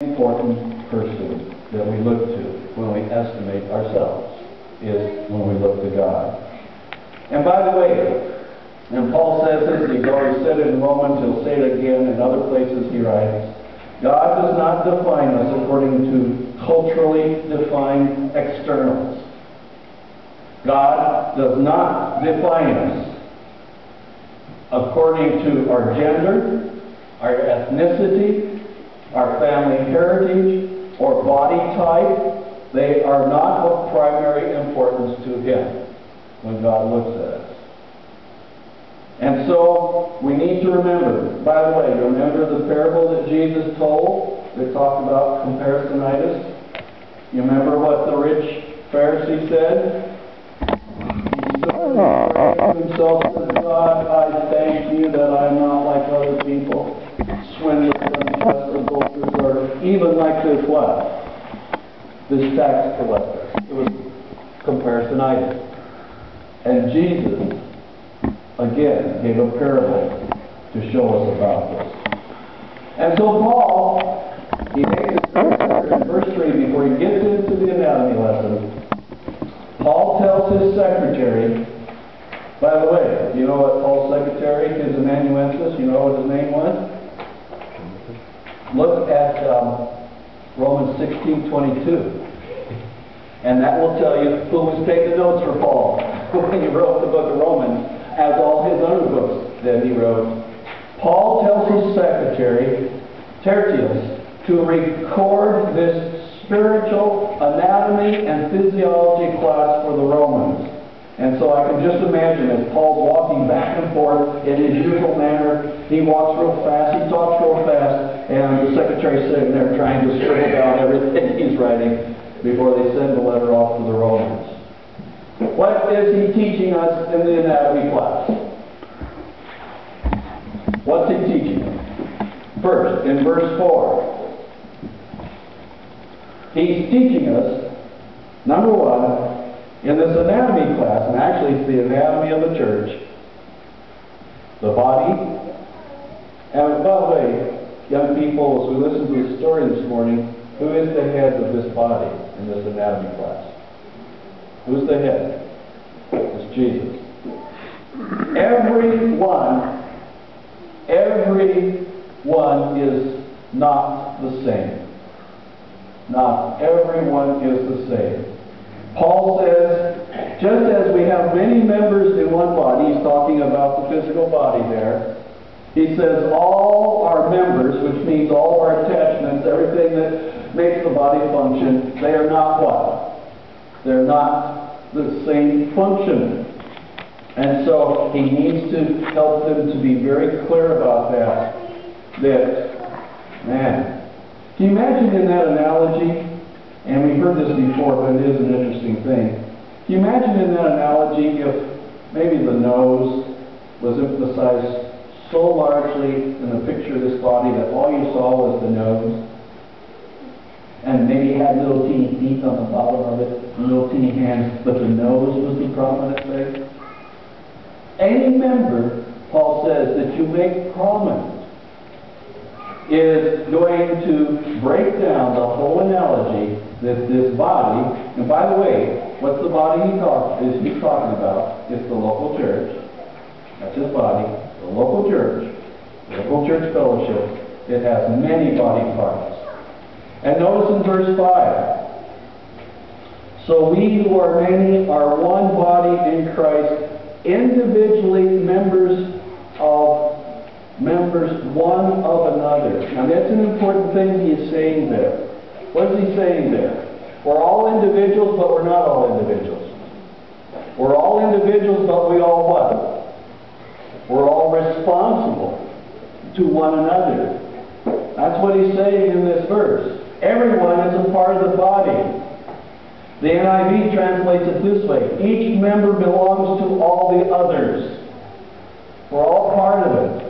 important person that we look to when we estimate ourselves is when we look to God. And by the way, and Paul says this, he's already said it in Romans, he'll say it again in other places he writes, God does not define us according to culturally defined externals. God does not define us according to our gender, our ethnicity, our family heritage, or body type. They are not of primary importance to Him when God looks at us. And so, we need to remember, by the way, remember the parable that Jesus told that talked about comparisonitis? You remember what the rich Pharisee said? He stood to himself and said, God, I thank you that I'm not like other people, swindlers, unjust, adulterers, or even like this what? This tax collector. It was comparisonitis. And Jesus, again, gave a parable to show us about this. And so Paul, he makes it clear in verse 3, before he gets into the anatomy lesson, Paul tells his secretary, by the way, you know what Paul's secretary, his amanuensis, you know what his name was? Look at Romans 16:22. And that will tell you who was taking notes for Paul when he wrote the book of Romans, as all his other books that he wrote. Paul tells his secretary, Tertius, to record this spiritual anatomy and physiology class for the Romans. And so I can just imagine as Paul's walking back and forth in his usual manner, he walks real fast, he talks real fast, and the secretary's sitting there trying to scribble down everything he's writing before they send the letter off to the Romans. What is he teaching us in the anatomy class? What's he teaching us? First, in verse 4, he's teaching us, number one, in this anatomy class, and actually it's the anatomy of the church, the body. And by the way, young people, as we listen to the story this morning, who is the head of this body in this anatomy class? Who's the head? It's Jesus. Everyone is not the same. Not everyone is the same. Paul says, just as we have many members in one body, he's talking about the physical body there, he says all our members, which means all our attachments, everything that makes the body function, they are not what? They're not the same function. And so he needs to help them to be very clear about that. That, man, can you imagine in that analogy? And we've heard this before, but it is an interesting thing. Can you imagine in that analogy if maybe the nose was emphasized so largely in the picture of this body that all you saw was the nose, and maybe it had little teeny teeth on the bottom of it, little teeny hands, but the nose was the prominent thing? Any member, Paul says, that you make prominent is going to break down the whole analogy that this body, and by the way, what's the body he's talking about? It's the local church. That's his body. The local church fellowship. It has many body parts. And notice in verse 5, so we who are many are one body in Christ, individually members one of another. Now that's an important thing he is saying there. What is he saying there? We're all individuals, but we're not all individuals. We're all individuals, but we all what? We're all responsible to one another. That's what he's saying in this verse. Everyone is a part of the body. The NIV translates it this way. Each member belongs to all the others. We're all part of it.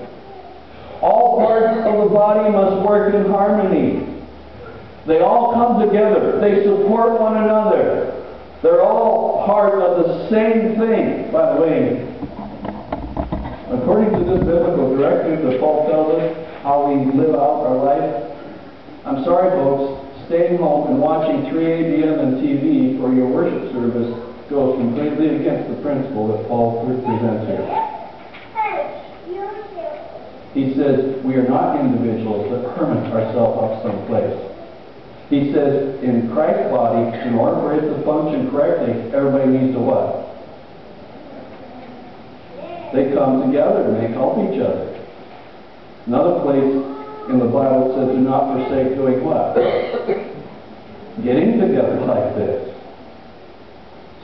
All parts of the body must work in harmony. They all come together. They support one another. They're all part of the same thing. By the way, according to this biblical directive that Paul tells us how we live out our life, I'm sorry, folks, staying home and watching 3 a.m. on TV for your worship service goes completely against the principle that Paul presents here. He says, we are not individuals that hermit ourselves up someplace. He says, in Christ's body, in order for it to function correctly, everybody needs to what? They come together and they help each other. Another place in the Bible says, do not forsake doing what? Getting together like this.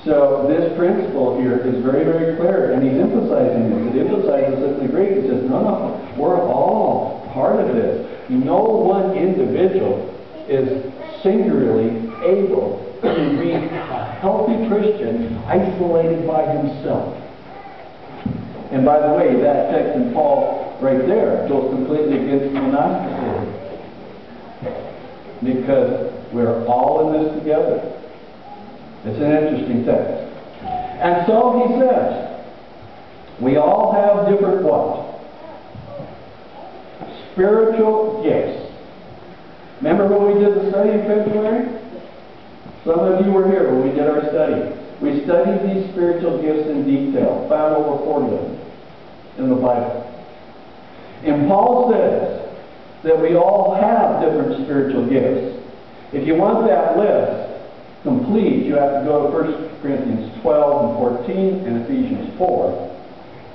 So this principle here is very, very clear, and he's emphasizing this. It emphasizes it in the Greek. He says, no, we're all part of this. No one individual is singularly able to be a healthy Christian isolated by himself. And by the way, that text in Paul right there goes completely against monasticism. Because we're all in this together. It's an interesting text. And so he says, we all have different what? Spiritual gifts. Remember when we did the study in February? Some of you were here when we did our study. We studied these spiritual gifts in detail, found over 40 of them in the Bible. And Paul says that we all have different spiritual gifts. If you want that list complete, you have to go to 1 Corinthians 12 and 14 and Ephesians 4.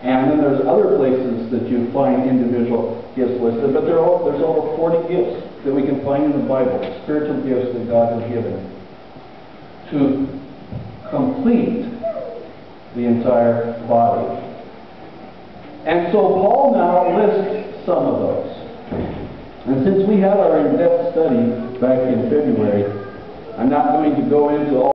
And then there's other places that you find individual gifts listed, but there's over 40 gifts that we can find in the Bible, spiritual gifts that God has given to complete the entire body. And so Paul now lists some of those. And since we had our in-depth study back in February, I'm not going to go into all